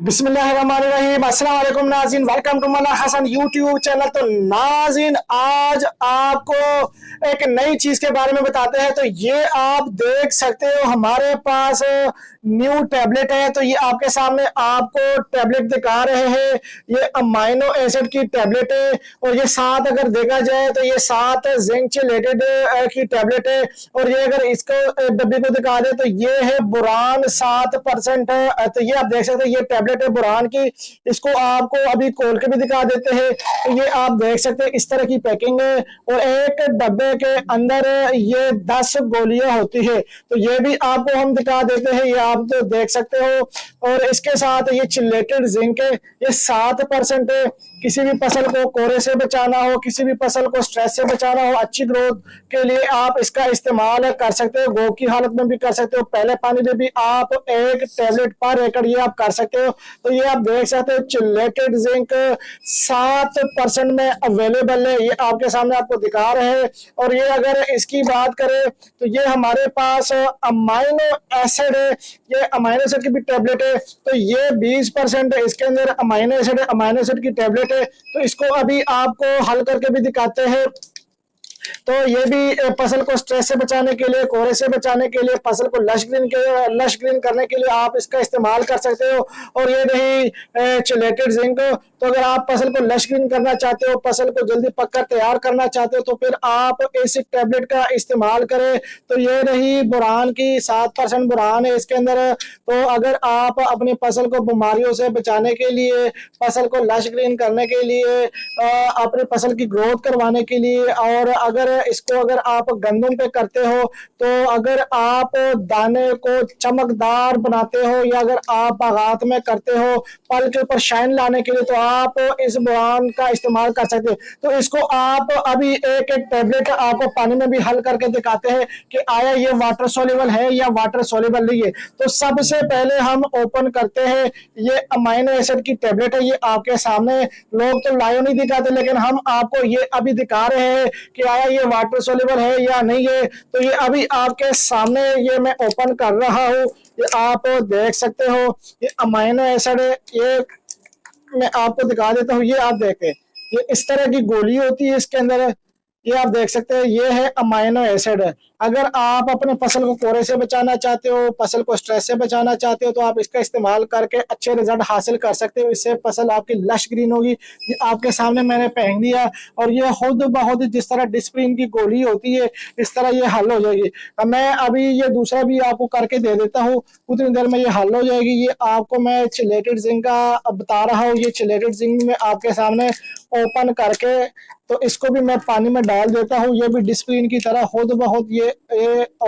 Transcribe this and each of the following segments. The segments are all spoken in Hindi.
बिस्मिल्लाहिर्रहमानिर्रहीम। अस्सलाम वालेकुम नाज़रीन, welcome to Malla Hasan YouTube channel. तो नाज़रीन, आज आपको एक नई चीज के बारे में बताते हैं। तो ये आप देख सकते हो, हमारे पास न्यू टैबलेट है। तो ये आपके सामने आपको टैबलेट दिखा रहे हैं। ये अमाइनो एसिड की टैबलेट है और ये साथ अगर देखा जाए तो ये साथ जिंक चिलेटेड की टैबलेट है। और ये अगर इसको डब्बे को दिखा दे तो ये है बुरान 7% है। तो ये आप देख सकते हैं, ये टैबलेट है बुरान की। इसको आपको अभी खोल के भी दिखा देते हैं। तो ये आप देख सकते हैं, इस तरह की पैकिंग है और एक डब्बे के अंदर ये 10 गोलियां होती है। तो ये भी आपको हम दिखा देते हैं, ये आप तो देख सकते हो। और इसके साथ ये चिलेटेड जिंक है, ये 7% है। किसी भी फसल को कोरे से बचाना हो, किसी भी फसल को स्ट्रेस से बचाना हो, अच्छी ग्रोथ के लिए आप इसका इस्तेमाल कर सकते हो। गो की हालत में भी कर सकते हो, पहले पानी में भी आप एक टैबलेट पर एकड़ ये आप कर सकते हो। तो ये आप देख सकते हो, चिलेटेड जिंक 7% में अवेलेबल है। ये आपके सामने आपको दिखा रहे हैं। और ये अगर इसकी बात करें तो ये हमारे पास अमाइनो एसिड है। ये अमाइनो एसिड की भी टैबलेट है। तो ये 20% है, इसके अंदर अमाइनो एसिड है, अमाइनो एसिड की टैबलेट है। तो इसको अभी आपको हल करके भी दिखाते हैं। तो ये भी फसल को स्ट्रेस से बचाने के लिए, कोहरे से बचाने के लिए, फसल को लश ग्रीन करने के लिए आप इसका इस्तेमाल कर सकते हो। और ये रही चिलेटेड जिंक। तो अगर आप फसल को लश ग्रीन करना चाहते हो, फसल को जल्दी पककर तैयार करना चाहते हो, तो फिर आप इस टैबलेट का इस्तेमाल करें। तो ये रही बुरान की 7% बुरान है इसके अंदर। तो अगर आप अपनी फसल को बीमारियों से बचाने के लिए, फसल को लश ग्रीन करने के लिए, अपनी फसल की ग्रोथ करवाने के लिए, और अगर इसको अगर आप गंदम पे करते हो, तो अगर आप दाने को चमकदार बनाते हो, या अगर आप बागात में करते हो पल के ऊपर शाइन लाने के लिए, तो आप इस बुरान का इस्तेमाल कर सकते हैं। तो इसको आप अभी एक एक टैबलेट आपको पानी में भी हल करके दिखाते हैं कि आया ये वाटर सोल्यूबल है या वाटर सोल्यूबल नहीं है। तो सबसे पहले हम ओपन करते हैं, ये अमाइनो एसिड की टैबलेट है। ये आपके सामने, लोग तो लाइव नहीं दिखाते, लेकिन हम आपको ये अभी दिखा रहे हैं कि आया ये वाटर सोल्यूबल है या नहीं है। तो ये अभी आपके सामने ये मैं ओपन कर रहा हूँ, ये आप देख सकते हो। ये अमाइनो एसिड है, ये मैं आपको दिखा देता हूँ। ये आप देखें, ये इस तरह की गोली होती है इसके अंदर। ये आप देख सकते हैं, ये है अमाइनो एसिड। अगर आप अपने फसल को कोहरे से बचाना चाहते हो, फसल को स्ट्रेस से बचाना चाहते हो, तो आप इसका इस्तेमाल करके अच्छे रिजल्ट हासिल कर सकते हो। इससे फसल आपकी लश ग्रीन होगी। ये आपके सामने मैंने पहन दिया और ये खुद ब खुद जिस तरह डिस्प्रिन की गोली होती है, इस तरह ये हल हो जाएगी। मैं अभी ये दूसरा भी आपको करके दे देता हूँ, उतनी देर में ये हल हो जाएगी। ये आपको मैं चिलेटेड जिंक का बता रहा हूँ। ये चिलेटेड जिंक में आपके सामने ओपन करके, तो इसको भी मैं पानी में डाल देता हूँ। ये भी डिस्प्लिन की तरह खुद ब खुद ये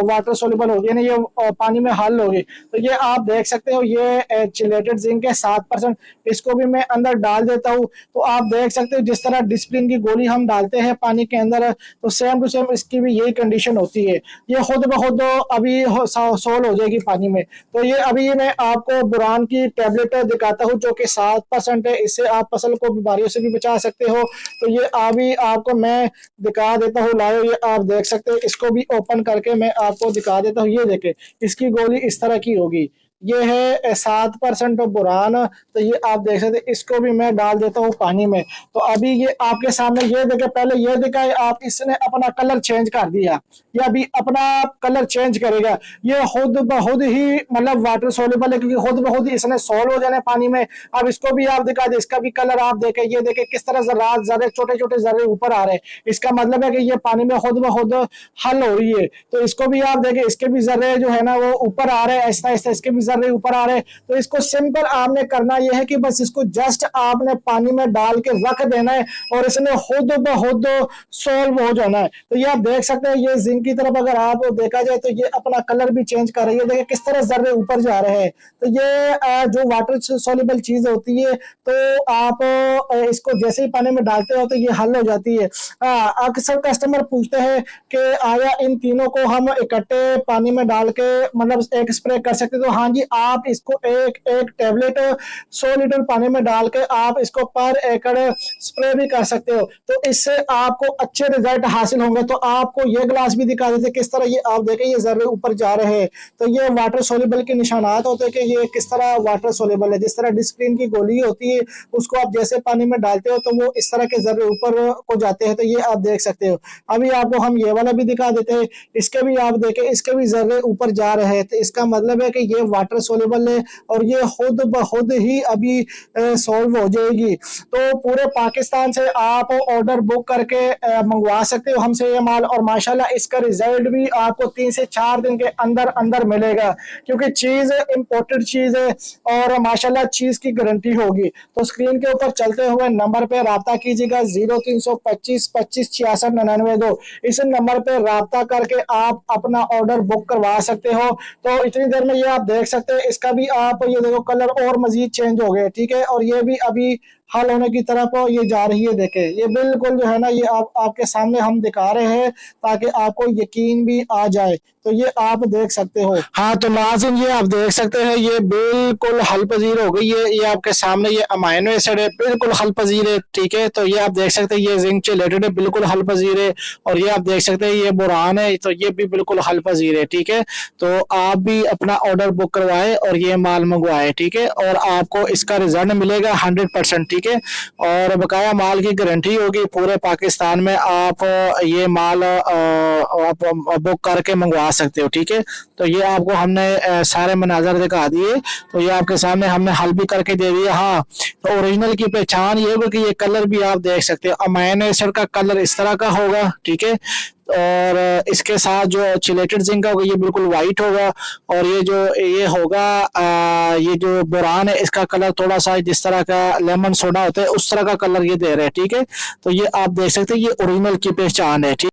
वाटर सोल्यूबल हो गई ना, ये पानी में हल होगी। तो ये आप देख सकते हो, ये चिलेटेड जिंक है 7%। इसको भी मैं अंदर डाल देता हूँ। तो आप देख सकते हो, जिस तरह डिस्प्लिन की गोली हम डालते हैं पानी के अंदर, तो सेम टू सेम इसकी भी यही कंडीशन होती है। ये खुद ब खुद अभी सोल हो जाएगी पानी में। तो ये अभी मैं आपको बुरान की टैबलेट दिखाता हूँ, जो कि 7% है। इससे आप फसल को बीमारियों से भी बचा सकते हो। तो ये अभी आपको मैं दिखा देता हूँ लाइव। ये आप देख सकते हैं, इसको भी ओपन करके मैं आपको दिखा देता हूँ। ये देखें, इसकी गोली इस तरह की होगी। ये है 7% बुरान। तो ये आप देख सकते हैं, इसको भी मैं डाल देता हूँ पानी में। तो अभी ये आपके सामने, ये देखे, पहले ये देखा आप, इसने अपना कलर चेंज कर दिया, ये अभी अपना कलर चेंज करेगा। ये खुद ब खुद ही मतलब वाटर सोल्यूबल है, क्योंकि खुद ब खुद इसने सोल हो जाने पानी में। अब इसको भी आप दिखा दे, इसका भी कलर आप देखें। ये देखें किस तरह जर्रात जर्रे, छोटे छोटे जर्रे ऊपर आ रहे हैं। इसका मतलब है कि ये पानी में खुद ब खुद हल हो रही है। तो इसको भी आप देखें, इसके भी जर्रे जो है ना वो ऊपर आ रहे हैं, ऐसा ऐसा इसके भी जर्रे ऊपर आ रहे हैं। तो इसको सिंपल आपने करना यह है कि बस इसको जस्ट आपने पानी में डाल के रख देना है और इसने खुद ब खुद सॉल्व हो जाना है। तो ये आप देख सकते हैं, ये जिंक की तरफ अगर आप देखा जाए तो ये अपना कलर भी चेंज कर रही है। देखिए किस तरह जर्रे ऊपर जा रहे हैं। तो ये जो वाटर सोल्यूबल चीज होती है, तो आप इसको जैसे ही पानी में डालते हो तो ये हल हो जाती है। अक्सर कस्टमर पूछते हैं कि आया इन तीनों को हम इकट्ठे पानी में डाल के मतलब एक स्प्रे कर सकते? तो हाँ जी, ये आप इसको एक एक टेबलेट 100 लीटर पानी में डाल के आप इसको पर एकड़ स्प्रे भी कर सकते हो, तो इससे आपको अच्छे रिजल्ट हासिल होंगे। तो आपको ये ग्लास भी दिखा देते किस तरह, ये आप देखें ये जर्रे ऊपर जा रहे हैं, तो ये वाटर सोल्यूबल के निशानात होते हैं कि ये किस तरह वाटर सोल्यूबल है। जिस तरह डिस्प्रिन की गोली होती है उसको आप जैसे पानी में डालते हो तो वो इस तरह के जर्रे ऊपर को जाते हैं, तो ये आप देख सकते हो। अभी आपको हम ये वाला भी दिखा देते हैं, इसके भी आप देखें इसके भी जर्रे ऊपर जा रहे हैं, तो इसका मतलब है कि ये वाटर सोल्यूबल है और ये खुद ब खुद ही अभी सॉल्व हो जाएगी। तो पूरे पाकिस्तान से आप ऑर्डर बुक करके मंगवा सकते हो हमसे ये माल, और माशाल्लाह इसका रिजल्ट भी आपको 3 से 4 दिन के अंदर अंदर मिलेगा, क्योंकि चीज इंपोर्टेड चीज है और माशाल्लाह चीज की गारंटी होगी। तो स्क्रीन के ऊपर चलते हुए नंबर पे राब्ता कीजिएगा 0325 25 66 99 इस नंबर पे राब्ता करके आप अपना ऑर्डर बुक करवा सकते हो। तो इतनी देर में ये आप देख सकते हैं, इसका भी आप ये देखो कलर और मजीद चेंज हो गए, ठीक है, और ये भी अभी हल होने की तरफ ये जा रही है। देखें ये बिल्कुल जो है ना, ये आपके सामने हम दिखा रहे हैं ताकि आपको यकीन भी आ जाए। तो ये आप देख सकते हो। हाँ तो नाज़रीन ये आप देख सकते हैं ये बिल्कुल हल पजीर हो गई है। ये आपके सामने ये अमाइनो एसिड है, बिल्कुल हल पजीर है, ठीक है। तो ये आप देख सकते हैं ये जिंक चिलेटेड है, बिल्कुल हल पजीर है। और ये आप देख सकते हैं ये बोरान है, तो ये भी बिल्कुल हल पजीर है, ठीक है। तो आप भी अपना ऑर्डर बुक करवाए और ये माल मंगवाए, ठीक है, और आपको इसका रिजल्ट मिलेगा 100%, ठीक है। और बकाया माल की गारंटी होगी। पूरे पाकिस्तान में आप ये माल आप बुक करके मंगवा सकते हो, ठीक है। तो ये आपको हमने सारे मनाजर दिखा दिए, तो ये आपके सामने हमने हल भी करके दे दिया। हाँ तो ओरिजिनल की पहचान ये होगी कि ये कलर भी आप देख सकते हो, अमाइनो एसिड का कलर इस तरह का होगा, ठीक है। और इसके साथ जो चिलेटेड जिंक होगा ये बिल्कुल वाइट होगा, और ये जो ये होगा ये जो बोरान है इसका कलर थोड़ा सा जिस तरह का लेमन सोडा होता है उस तरह का कलर ये दे रहे हैं, ठीक है। तो ये आप देख सकते हैं ये ओरिजिनल की पहचान है, ठीक।